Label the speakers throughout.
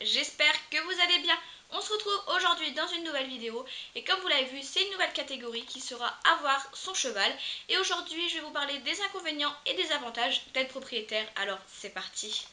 Speaker 1: j'espère que vous allez bien. On se retrouve aujourd'hui dans une nouvelle vidéo et comme vous l'avez vu, c'est une nouvelle catégorie qui sera avoir son cheval. Et aujourd'hui, je vais vous parler des inconvénients et des avantages d'être propriétaire. Alors, c'est parti.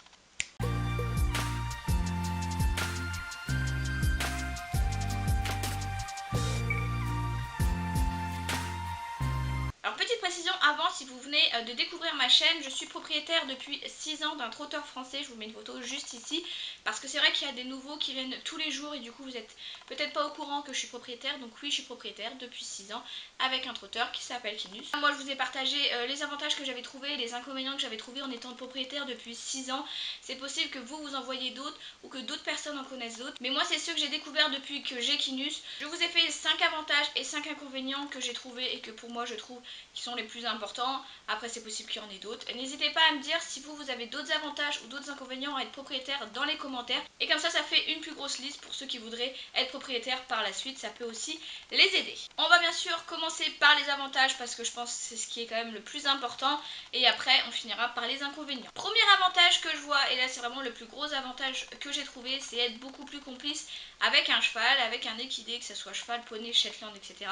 Speaker 1: Alors petite précision avant, si vous venez de découvrir ma chaîne, je suis propriétaire depuis 6 ans d'un trotteur français, je vous mets une photo juste ici, parce que c'est vrai qu'il y a des nouveaux qui viennent tous les jours et du coup vous êtes peut-être pas au courant que je suis propriétaire, donc oui je suis propriétaire depuis 6 ans avec un trotteur qui s'appelle Kinus. Moi je vous ai partagé les avantages que j'avais trouvés, les inconvénients que j'avais trouvés en étant propriétaire depuis 6 ans. C'est possible que vous en voyez d'autres ou que d'autres personnes en connaissent d'autres, mais moi c'est ceux que j'ai découverts depuis que j'ai Kinus. Je vous ai fait 5 avantages et 5 inconvénients que j'ai trouvés et que pour moi je trouve qui sont les plus importants. Après c'est possible qu'il y en ait d'autres. N'hésitez pas à me dire si vous avez d'autres avantages ou d'autres inconvénients à être propriétaire dans les commentaires. Et comme ça fait une plus grosse liste pour ceux qui voudraient être propriétaire par la suite. Ça peut aussi les aider. On va bien sûr commencer par les avantages parce que je pense que c'est ce qui est quand même le plus important. Et après on finira par les inconvénients. Premier avantage que je vois, et là c'est vraiment le plus gros avantage que j'ai trouvé, c'est être beaucoup plus complice avec un cheval, avec un équidé, que ce soit cheval, poney, Shetland, etc.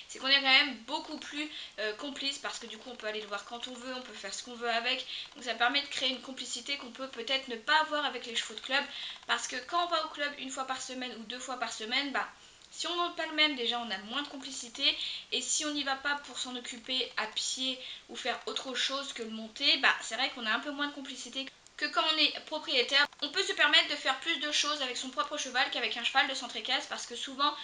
Speaker 1: C'est qu'on est quand même beaucoup plus complice parce que du coup on peut aller le voir quand on veut, on peut faire ce qu'on veut avec. Donc ça permet de créer une complicité qu'on peut peut-être ne pas avoir avec les chevaux de club. Parce que quand on va au club une fois par semaine ou 2 fois par semaine, si on monte pas le même, déjà on a moins de complicité. Et si on n'y va pas pour s'en occuper à pied ou faire autre chose que le monter, c'est vrai qu'on a un peu moins de complicité que quand on est propriétaire. On peut se permettre de faire plus de choses avec son propre cheval qu'avec un cheval de centre équestre parce que souvent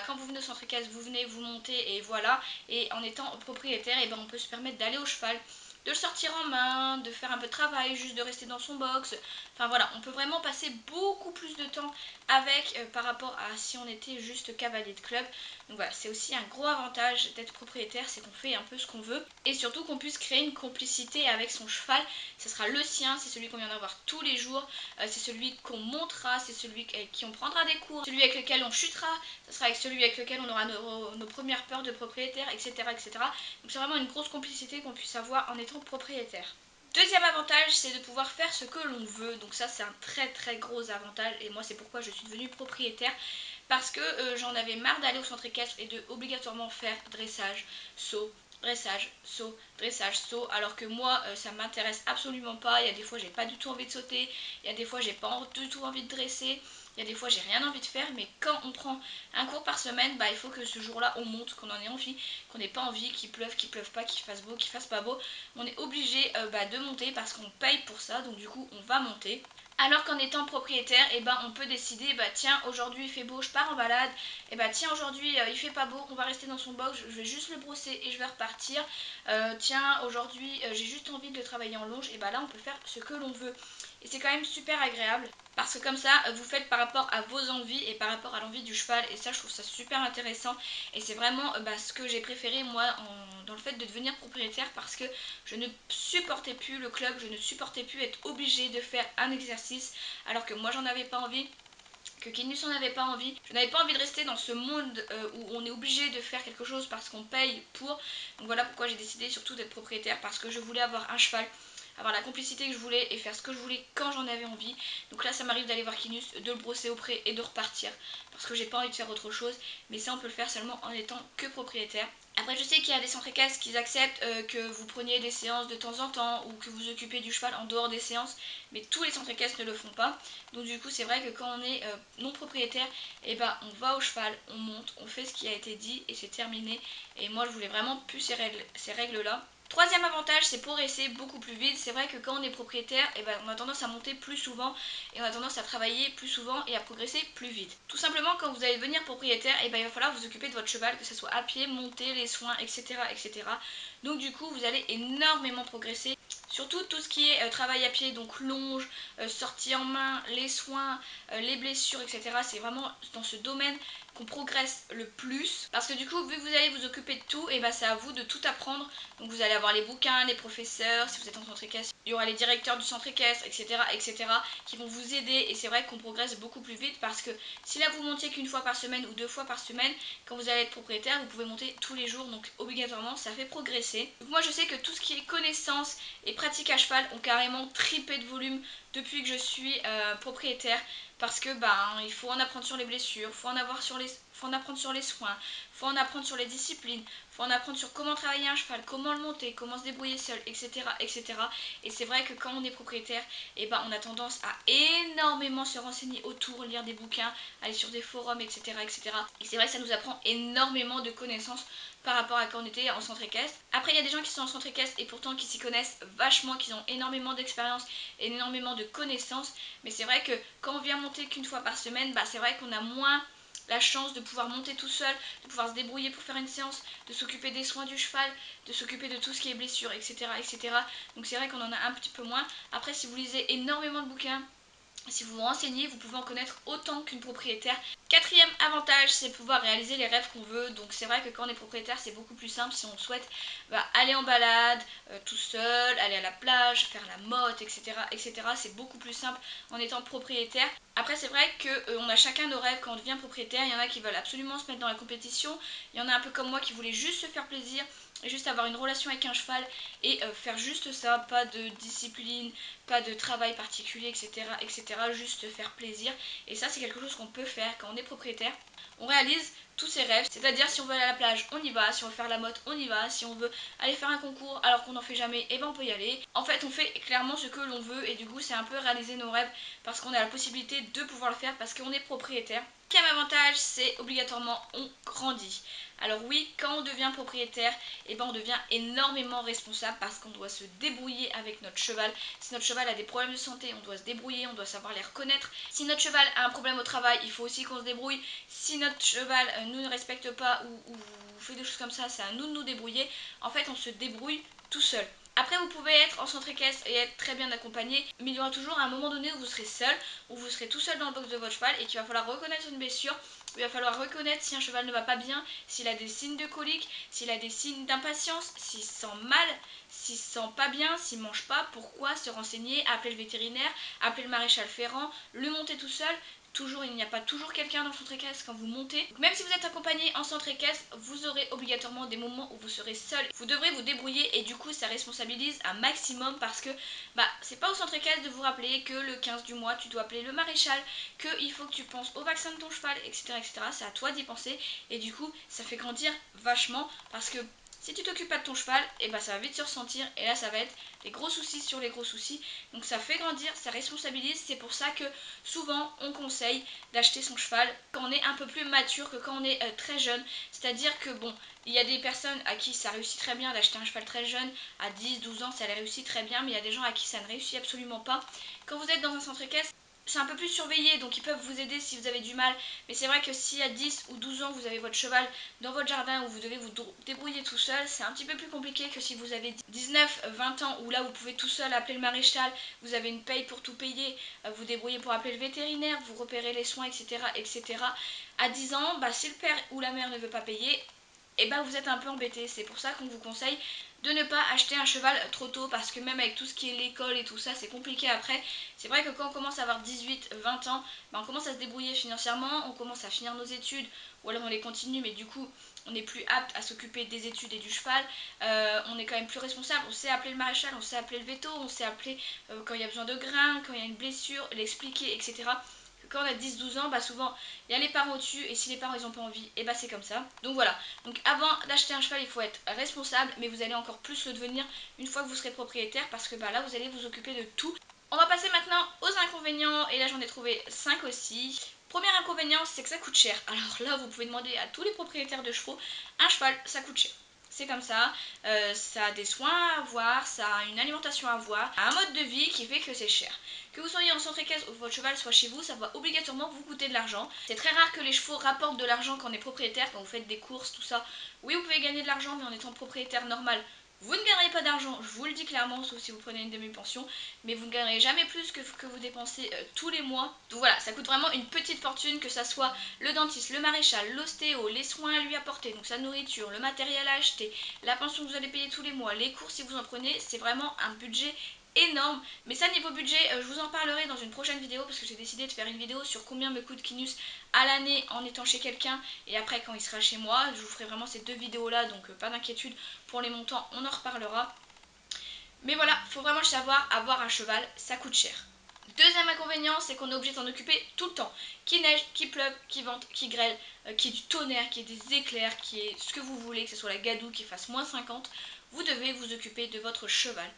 Speaker 1: quand vous venez au centre équestre, vous venez, vous montez et voilà. Et en étant propriétaire, on peut se permettre d'aller au cheval, de le sortir en main, de faire un peu de travail, juste de rester dans son box. Enfin voilà, on peut vraiment passer beaucoup plus de temps avec par rapport à si on était juste cavalier de club. Donc voilà, c'est aussi un gros avantage d'être propriétaire, c'est qu'on fait un peu ce qu'on veut et surtout qu'on puisse créer une complicité avec son cheval. Ce sera le sien, c'est celui qu'on viendra voir tous les jours, c'est celui qu'on montera, c'est celui avec qui on prendra des cours, celui avec lequel on chutera, ce sera avec celui avec lequel on aura nos premières peurs de propriétaire, etc. etc. Donc c'est vraiment une grosse complicité qu'on puisse avoir en étant propriétaire. Deuxième avantage, c'est de pouvoir faire ce que l'on veut. Donc ça c'est un très très gros avantage et moi c'est pourquoi je suis devenue propriétaire. Parce que j'en avais marre d'aller au centre équestre et de obligatoirement faire dressage, saut, dressage, saut, dressage, saut, alors que moi ça m'intéresse absolument pas. Il y a des fois j'ai pas du tout envie de sauter, il y a des fois j'ai pas du tout envie de dresser, il y a des fois j'ai rien envie de faire, mais quand on prend un cours par semaine, il faut que ce jour-là on monte, qu'on en ait envie, qu'on n'ait pas envie, qu'il pleuve pas, qu'il fasse beau, qu'il fasse pas beau, on est obligé de monter parce qu'on paye pour ça, donc du coup on va monter. Alors qu'en étant propriétaire, on peut décider, tiens aujourd'hui il fait beau, je pars en balade, tiens aujourd'hui il fait pas beau, on va rester dans son box, je vais juste le brosser et je vais repartir. Tiens aujourd'hui j'ai juste envie de travailler en longe, et là on peut faire ce que l'on veut. Et c'est quand même super agréable parce que comme ça vous faites par rapport à vos envies et par rapport à l'envie du cheval, et ça je trouve ça super intéressant. Et c'est vraiment ce que j'ai préféré moi dans le fait de devenir propriétaire, parce que je ne supportais plus le club, je ne supportais plus être obligée de faire un exercice alors que moi j'en avais pas envie, que Kinus en avait pas envie. Je n'avais pas envie de rester dans ce monde où on est obligé de faire quelque chose parce qu'on paye pour. Donc voilà pourquoi j'ai décidé surtout d'être propriétaire, parce que je voulais avoir un cheval, avoir la complicité que je voulais et faire ce que je voulais quand j'en avais envie. Donc là ça m'arrive d'aller voir Kinus, de le brosser au pré et de repartir parce que j'ai pas envie de faire autre chose. Mais ça on peut le faire seulement en étant que propriétaire. Après je sais qu'il y a des centres équestres qui acceptent que vous preniez des séances de temps en temps ou que vous occupez du cheval en dehors des séances, mais tous les centres équestres ne le font pas. Donc du coup c'est vrai que quand on est non propriétaire, on va au cheval, on monte, on fait ce qui a été dit et c'est terminé. Et moi je voulais vraiment plus ces règles là. Troisième avantage, c'est progresser beaucoup plus vite. C'est vrai que quand on est propriétaire, on a tendance à monter plus souvent et on a tendance à travailler plus souvent et à progresser plus vite. Tout simplement, quand vous allez devenir propriétaire, il va falloir vous occuper de votre cheval, que ce soit à pied, monter, les soins, etc. etc. Donc du coup, vous allez énormément progresser. Surtout tout ce qui est travail à pied, donc longe, sortie en main, les soins, les blessures, etc. C'est vraiment dans ce domaine qu'on progresse le plus. Parce que du coup, vu que vous allez vous occuper de tout, c'est à vous de tout apprendre. Donc vous allez avoir les bouquins, les professeurs, si vous êtes en centre équestre, il y aura les directeurs du centre équestre, etc. etc. qui vont vous aider. Et c'est vrai qu'on progresse beaucoup plus vite parce que si là vous montiez qu'une fois par semaine ou 2 fois par semaine, quand vous allez être propriétaire, vous pouvez monter tous les jours. Donc obligatoirement, ça fait progresser. Donc moi je sais que tout ce qui est connaissance et pratique à cheval ont carrément triplé de volume depuis que je suis propriétaire, parce que il faut en apprendre sur les blessures, faut en apprendre sur les soins, faut en apprendre sur les disciplines, faut en apprendre sur comment travailler un cheval, comment le monter, comment se débrouiller seul, etc. etc. Et c'est vrai que quand on est propriétaire, on a tendance à énormément se renseigner autour, lire des bouquins, aller sur des forums, etc. etc. Et c'est vrai que ça nous apprend énormément de connaissances par rapport à quand on était en centre équestre. Après, il y a des gens qui sont en centre équestre et pourtant qui s'y connaissent vachement, qui ont énormément d'expérience et énormément de connaissances. Mais c'est vrai que quand on vient monter qu'une fois par semaine, c'est vrai qu'on a moins la chance de pouvoir monter tout seul, de pouvoir se débrouiller pour faire une séance, de s'occuper des soins du cheval, de s'occuper de tout ce qui est blessure, etc. etc. Donc c'est vrai qu'on en a un petit peu moins. Après, si vous lisez énormément de bouquins, si vous vous renseignez, vous pouvez en connaître autant qu'une propriétaire. Quatrième avantage, c'est pouvoir réaliser les rêves qu'on veut. Donc c'est vrai que quand on est propriétaire, c'est beaucoup plus simple si on souhaite aller en balade tout seul, aller à la plage, faire la motte, etc. etc. C'est beaucoup plus simple en étant propriétaire. Après, c'est vrai qu'on a chacun nos rêves quand on devient propriétaire. Il y en a qui veulent absolument se mettre dans la compétition. Il y en a un peu comme moi qui voulaient juste se faire plaisir, juste avoir une relation avec un cheval et faire juste ça, pas de discipline, pas de travail particulier, etc. etc. juste faire plaisir. Et ça, c'est quelque chose qu'on peut faire quand on est propriétaire. On réalise tous ses rêves, c'est-à-dire si on veut aller à la plage, on y va, si on veut faire la motte, on y va, si on veut aller faire un concours alors qu'on n'en fait jamais, on peut y aller. En fait, on fait clairement ce que l'on veut et du coup, c'est un peu réaliser nos rêves parce qu'on a la possibilité de pouvoir le faire parce qu'on est propriétaire. Quatrième avantage, c'est obligatoirement on grandit. Alors oui, quand on devient propriétaire, on devient énormément responsable parce qu'on doit se débrouiller avec notre cheval. Si notre cheval a des problèmes de santé, on doit se débrouiller, on doit savoir les reconnaître. Si notre cheval a un problème au travail, il faut aussi qu'on se débrouille. Si notre cheval nous ne respecte pas ou fait des choses comme ça, c'est à nous de nous débrouiller. En fait, on se débrouille tout seul. Après, vous pouvez être en centre équestre et être très bien accompagné, mais il y aura toujours un moment donné où vous serez seul, où vous serez tout seul dans le box de votre cheval et qu'il va falloir reconnaître une blessure, où il va falloir reconnaître si un cheval ne va pas bien, s'il a des signes de colique, s'il a des signes d'impatience, s'il se sent mal, s'il se sent pas bien, s'il mange pas, pourquoi, se renseigner, appeler le vétérinaire, appeler le maréchal ferrant, le monter tout seul. Toujours, il n'y a pas toujours quelqu'un dans le centre équestre quand vous montez. Donc même si vous êtes accompagné en centre équestre, vous aurez obligatoirement des moments où vous serez seul. Vous devrez vous débrouiller et du coup ça responsabilise un maximum parce que c'est pas au centre équestre de vous rappeler que le 15 du mois tu dois appeler le maréchal, qu'il faut que tu penses au vaccin de ton cheval, etc. etc. C'est à toi d'y penser et du coup ça fait grandir vachement parce que si tu t'occupes pas de ton cheval, ça va vite se ressentir et là ça va être les gros soucis sur les gros soucis. Donc ça fait grandir, ça responsabilise. C'est pour ça que souvent on conseille d'acheter son cheval quand on est un peu plus mature que quand on est très jeune. C'est-à-dire que il y a des personnes à qui ça réussit très bien d'acheter un cheval très jeune, à 10-12 ans ça les réussit très bien, mais il y a des gens à qui ça ne réussit absolument pas. Quand vous êtes dans un centre équestre, c'est un peu plus surveillé, donc ils peuvent vous aider si vous avez du mal. Mais c'est vrai que si à 10 ou 12 ans vous avez votre cheval dans votre jardin où vous devez vous débrouiller tout seul, c'est un petit peu plus compliqué que si vous avez 19-20 ans où là vous pouvez tout seul appeler le maréchal, vous avez une paye pour tout payer, vous débrouillez pour appeler le vétérinaire, vous repérez les soins, etc. etc. À 10 ans, si le père ou la mère ne veut pas payer, vous êtes un peu embêté. C'est pour ça qu'on vous conseille de ne pas acheter un cheval trop tôt parce que même avec tout ce qui est l'école et tout ça, c'est compliqué après. C'est vrai que quand on commence à avoir 18-20 ans, on commence à se débrouiller financièrement, on commence à finir nos études ou alors on les continue mais du coup on n'est plus apte à s'occuper des études et du cheval. On est quand même plus responsable, on sait appeler le maréchal, on sait appeler le veto, on sait appeler quand il y a besoin de grains, quand il y a une blessure, l'expliquer, etc. Quand on a 10-12 ans, souvent il y a les parents au-dessus et si les parents ils n'ont pas envie, c'est comme ça. Donc voilà, donc avant d'acheter un cheval il faut être responsable, mais vous allez encore plus le devenir une fois que vous serez propriétaire parce que là vous allez vous occuper de tout. On va passer maintenant aux inconvénients et là j'en ai trouvé 5 aussi. Premier inconvénient, c'est que ça coûte cher. Alors là vous pouvez demander à tous les propriétaires de chevaux, un cheval ça coûte cher. C'est comme ça, ça a des soins à avoir, ça a une alimentation à avoir, un mode de vie qui fait que c'est cher. Que vous soyez en centre équestre ou que votre cheval soit chez vous, ça va obligatoirement vous coûter de l'argent. C'est très rare que les chevaux rapportent de l'argent quand on est propriétaire, quand vous faites des courses, tout ça. Oui, vous pouvez gagner de l'argent, mais en étant propriétaire normal, vous ne gagnerez pas d'argent, je vous le dis clairement, sauf si vous prenez une demi-pension, mais vous ne gagnerez jamais plus que vous dépensez tous les mois. Donc voilà, ça coûte vraiment une petite fortune, que ça soit le dentiste, le maréchal, l'ostéo, les soins à lui apporter, donc sa nourriture, le matériel à acheter, la pension que vous allez payer tous les mois, les courses si vous en prenez, c'est vraiment un budget énorme. Mais ça, niveau budget, je vous en parlerai dans une prochaine vidéo parce que j'ai décidé de faire une vidéo sur combien me coûte Kinus à l'année en étant chez quelqu'un et après quand il sera chez moi. Je vous ferai vraiment ces deux vidéos là, donc pas d'inquiétude pour les montants, on en reparlera. Mais voilà, faut vraiment le savoir, avoir un cheval ça coûte cher. Deuxième inconvénient, c'est qu'on est obligé de s'en occuper tout le temps. Qu'il neige, qu'il pleuve, qu'il vente, qu'il grêle, qu'il y ait du tonnerre, qu'il y ait des éclairs, qu'il y ait ce que vous voulez, que ce soit la gadoue, qu'il fasse moins 50, vous devez vous occuper de votre cheval.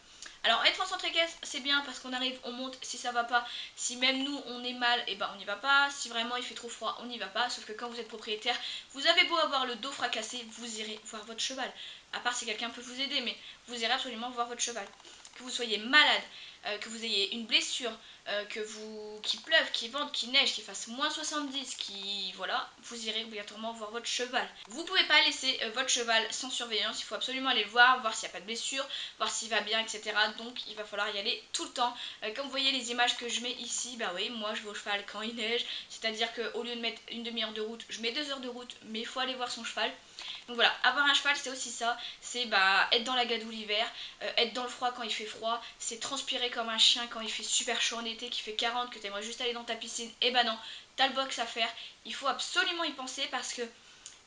Speaker 1: Alors être en centre équestre, c'est bien parce qu'on arrive, on monte, si ça va pas, si même nous on est mal, et ben on n'y va pas, si vraiment il fait trop froid, on n'y va pas, sauf que quand vous êtes propriétaire, vous avez beau avoir le dos fracassé, vous irez voir votre cheval. À part si quelqu'un peut vous aider, mais vous irez absolument voir votre cheval. Que vous soyez malade, que vous ayez une blessure, qu'il pleuve, qu'il vente, qu'il neige, qu'il fasse moins 70, voilà, vous irez obligatoirement voir votre cheval. Vous pouvez pas laisser votre cheval sans surveillance, il faut absolument aller le voir, voir s'il n'y a pas de blessure, voir s'il va bien, etc. Donc il va falloir y aller tout le temps. Comme vous voyez les images que je mets ici, bah oui, moi je vais au cheval quand il neige, c'est-à-dire qu'au lieu de mettre une demi-heure de route, je mets 2 heures de route, mais il faut aller voir son cheval. Donc voilà, avoir un cheval c'est aussi ça, c'est être dans la gadoue l'hiver, être dans le froid quand il fait froid, c'est transpirer comme un chien quand il fait super chaud en été, qu'il fait 40, que t'aimerais juste aller dans ta piscine, et bah non, t'as le box à faire, il faut absolument y penser parce que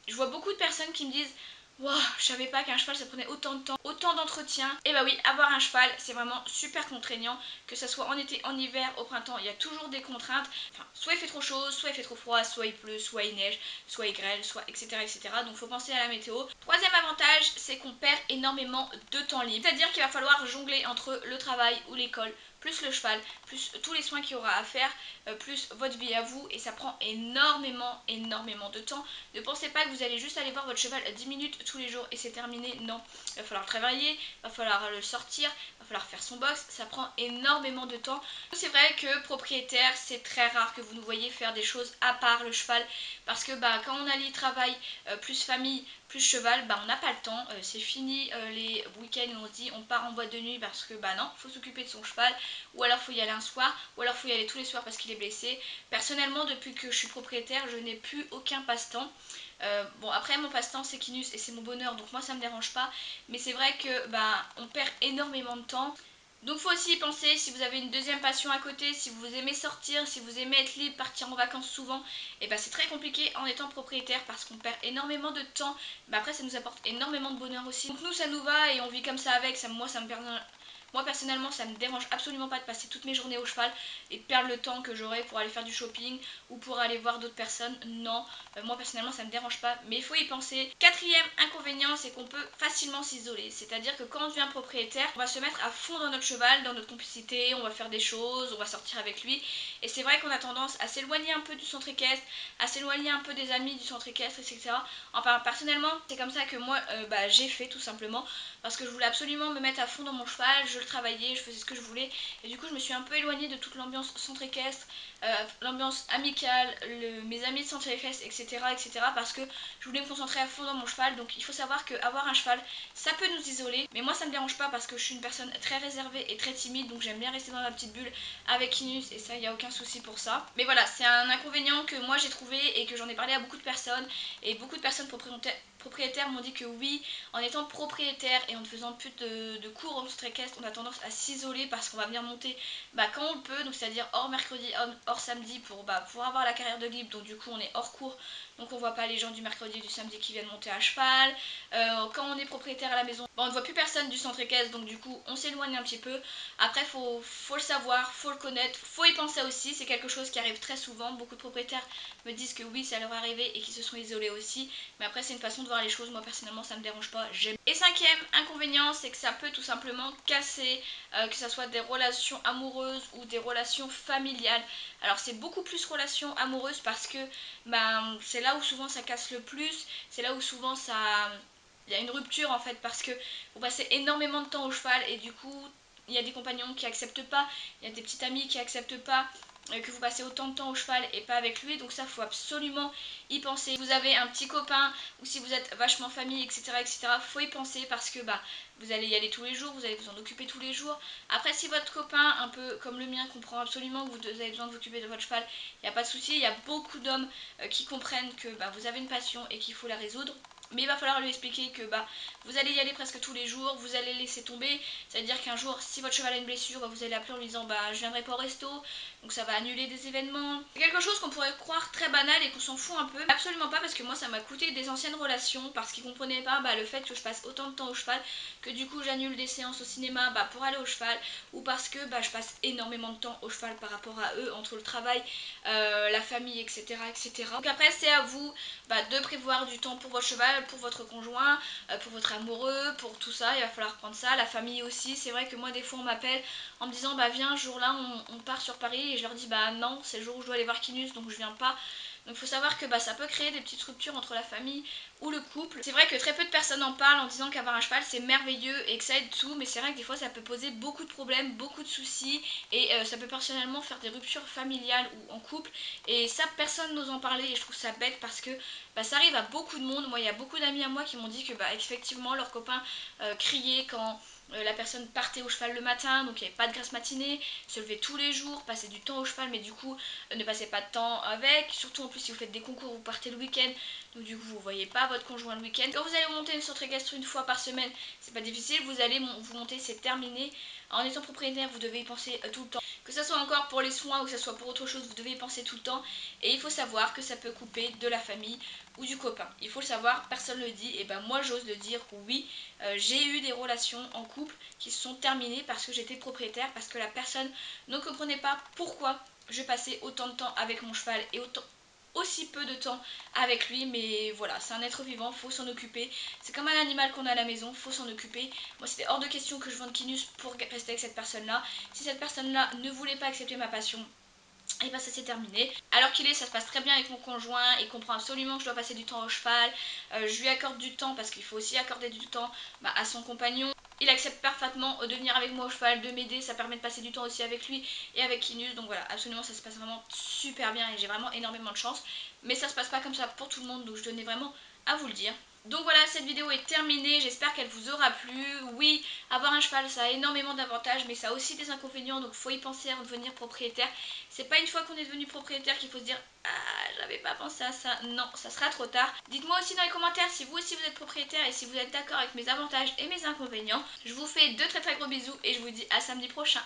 Speaker 1: je vois beaucoup de personnes qui me disent waouh, je savais pas qu'un cheval ça prenait autant de temps, autant d'entretien. Et bah oui, avoir un cheval c'est vraiment super contraignant, que ce soit en été, en hiver, au printemps, il y a toujours des contraintes. Enfin, soit il fait trop chaud, soit il fait trop froid, soit il pleut, soit il neige, soit il grêle, soit etc. etc. Donc faut penser à la météo. Troisième avantage, c'est qu'on perd énormément de temps libre. C'est-à-dire qu'il va falloir jongler entre le travail ou l'école, plus le cheval, plus tous les soins qu'il y aura à faire, plus votre vie à vous, et ça prend énormément de temps. Ne pensez pas que vous allez juste aller voir votre cheval 10 minutes tous les jours et c'est terminé, non. Il va falloir le travailler, il va falloir le sortir, il va falloir faire son box, ça prend énormément de temps. C'est vrai que propriétaire, c'est très rare que vous nous voyez faire des choses à part le cheval, parce que quand on allie travail, plus famille, plus cheval, on n'a pas le temps, c'est fini les week-ends où on se dit on part en boîte de nuit parce que non, faut s'occuper de son cheval, ou alors faut y aller un soir, ou alors faut y aller tous les soirs parce qu'il est blessé. Personnellement, depuis que je suis propriétaire, je n'ai plus aucun passe-temps. Bon, après mon passe-temps c'est Kinus et c'est mon bonheur, donc moi ça me dérange pas, mais c'est vrai que on perd énormément de temps. Donc faut aussi y penser, si vous avez une deuxième passion à côté, si vous aimez sortir, si vous aimez être libre, partir en vacances souvent, et c'est très compliqué en étant propriétaire parce qu'on perd énormément de temps, mais après ça nous apporte énormément de bonheur aussi. Donc nous ça nous va et on vit comme ça avec, moi personnellement ça me dérange absolument pas de passer toutes mes journées au cheval et de perdre le temps que j'aurais pour aller faire du shopping ou pour aller voir d'autres personnes, non. Moi personnellement ça me dérange pas, mais il faut y penser. Quatrième inconvénient, c'est qu'on peut facilement s'isoler, c'est-à-dire que quand on devient propriétaire, on va se mettre à fond dans notre cheval, dans notre complicité, on va faire des choses, on va sortir avec lui, et c'est vrai qu'on a tendance à s'éloigner un peu du centre équestre, à s'éloigner un peu des amis du centre équestre, etc. Enfin personnellement c'est comme ça que moi j'ai fait tout simplement, parce que je voulais absolument me mettre à fond dans mon cheval, je le travaillais, je faisais ce que je voulais, et du coup je me suis un peu éloignée de toute l'ambiance centre équestre, l'ambiance amicale, mes amis de centre équestre, etc., parce que je voulais me concentrer à fond dans mon cheval. Donc il faut savoir qu'avoir un cheval, ça peut nous isoler, mais moi ça me dérange pas parce que je suis une personne très réservée et très timide, donc j'aime bien rester dans ma petite bulle avec Kinus, et ça il n'y a aucun souci pour ça. Mais voilà, c'est un inconvénient que moi j'ai trouvé et que j'en ai parlé à beaucoup de personnes, et beaucoup de personnes propriétaires m'ont dit que oui, en étant propriétaire et en ne faisant plus de cours en centre équestre, on a tendance à s'isoler parce qu'on va venir monter quand on le peut, donc c'est-à-dire hors mercredi, hors samedi, pour avoir la carrière de libre, donc du coup on est hors cours, donc on voit pas les gens du mercredi et du samedi qui viennent monter à cheval. Quand on est propriétaire à la maison, on ne voit plus personne du centre équestre, donc du coup on s'éloigne un petit peu. Après faut le savoir, faut le connaître, faut y penser aussi, c'est quelque chose qui arrive très souvent. Beaucoup de propriétaires me disent que oui, ça leur est arrivé et qu'ils se sont isolés aussi, mais après c'est une façon de voir les choses. Moi personnellement ça me dérange pas, j'aime. Et cinquième inconvénient, c'est que ça peut tout simplement casser, que ce soit des relations amoureuses ou des relations familiales. Alors c'est beaucoup plus relations amoureuses parce que c'est là où souvent ça casse le plus, c'est là où souvent il y a une rupture en fait, parce que vous passez énormément de temps au cheval et du coup il y a des compagnons qui acceptent pas, il y a des petites amies qui acceptent pas que vous passez autant de temps au cheval et pas avec lui, donc ça faut absolument y penser. Si vous avez un petit copain ou si vous êtes vachement famille, etc., faut y penser parce que vous allez y aller tous les jours, vous allez vous en occuper tous les jours. Après si votre copain, un peu comme le mien, comprend absolument que vous avez besoin de vous occuper de votre cheval, il n'y a pas de souci. Il y a beaucoup d'hommes qui comprennent que vous avez une passion et qu'il faut la résoudre. Mais il va falloir lui expliquer que vous allez y aller presque tous les jours, vous allez laisser tomber. Ça veut dire qu'un jour, si votre cheval a une blessure, vous allez appeler en lui disant je viendrai pas au resto, donc ça va annuler des événements. C'est quelque chose qu'on pourrait croire très banal et qu'on s'en fout un peu. Absolument pas, parce que moi ça m'a coûté des anciennes relations, parce qu'ils comprenaient pas le fait que je passe autant de temps au cheval, que du coup j'annule des séances au cinéma pour aller au cheval, ou parce que je passe énormément de temps au cheval par rapport à eux, entre le travail, la famille, etc. etc. Donc après c'est à vous de prévoir du temps pour votre cheval, pour votre conjoint, pour votre amoureux, pour tout ça, il va falloir prendre ça, la famille aussi. C'est vrai que moi des fois on m'appelle en me disant viens, ce jour là on part sur Paris, et je leur dis non, c'est le jour où je dois aller voir Kinus, donc je viens pas. Donc il faut savoir que ça peut créer des petites ruptures entre la famille ou le couple. C'est vrai que très peu de personnes en parlent en disant qu'avoir un cheval c'est merveilleux et que ça aide tout, mais c'est vrai que des fois ça peut poser beaucoup de problèmes, beaucoup de soucis, et ça peut personnellement faire des ruptures familiales ou en couple, et ça personne n'ose en parler, et je trouve ça bête parce que ça arrive à beaucoup de monde. Moi il y a beaucoup d'amis à moi qui m'ont dit que effectivement leurs copains criaient quand la personne partait au cheval le matin, donc il n'y avait pas de grasse matinée, se levait tous les jours, passait du temps au cheval, mais du coup ne passait pas de temps avec, surtout en plus si vous faites des concours, vous partez le week-end, donc du coup vous voyez pas votre conjoint le week-end. Quand vous allez monter une centre gastro une fois par semaine, c'est pas difficile, vous allez vous monter, c'est terminé. En étant propriétaire, vous devez y penser tout le temps. Que ce soit encore pour les soins ou que ce soit pour autre chose, vous devez y penser tout le temps. Et il faut savoir que ça peut couper de la famille ou du copain. Il faut le savoir, personne ne le dit, et moi j'ose le dire, oui, j'ai eu des relations en couple qui se sont terminées parce que j'étais propriétaire, parce que la personne ne comprenait pas pourquoi je passais autant de temps avec mon cheval et aussi peu de temps avec lui. Mais voilà, c'est un être vivant, faut s'en occuper. C'est comme un animal qu'on a à la maison, faut s'en occuper. Moi c'était hors de question que je vende Kinus pour rester avec cette personne là. Si cette personne là ne voulait pas accepter ma passion, et ça s'est terminé. Alors qu'il est, ça se passe très bien avec mon conjoint, il comprend absolument que je dois passer du temps au cheval, je lui accorde du temps parce qu'il faut aussi accorder du temps à son compagnon. Il accepte parfaitement de venir avec moi au cheval, de m'aider, ça permet de passer du temps aussi avec lui et avec Kinus, donc voilà, absolument ça se passe vraiment super bien et j'ai vraiment énormément de chance. Mais ça se passe pas comme ça pour tout le monde, donc je tenais vraiment à vous le dire. Donc voilà, cette vidéo est terminée, j'espère qu'elle vous aura plu. Oui, avoir un cheval ça a énormément d'avantages, mais ça a aussi des inconvénients, donc faut y penser avant de devenir propriétaire. C'est pas une fois qu'on est devenu propriétaire qu'il faut se dire j'avais pas pensé à ça. Non, ça sera trop tard. Dites-moi aussi dans les commentaires si vous aussi vous êtes propriétaire et si vous êtes d'accord avec mes avantages et mes inconvénients. Je vous fais de très très gros bisous et je vous dis à samedi prochain.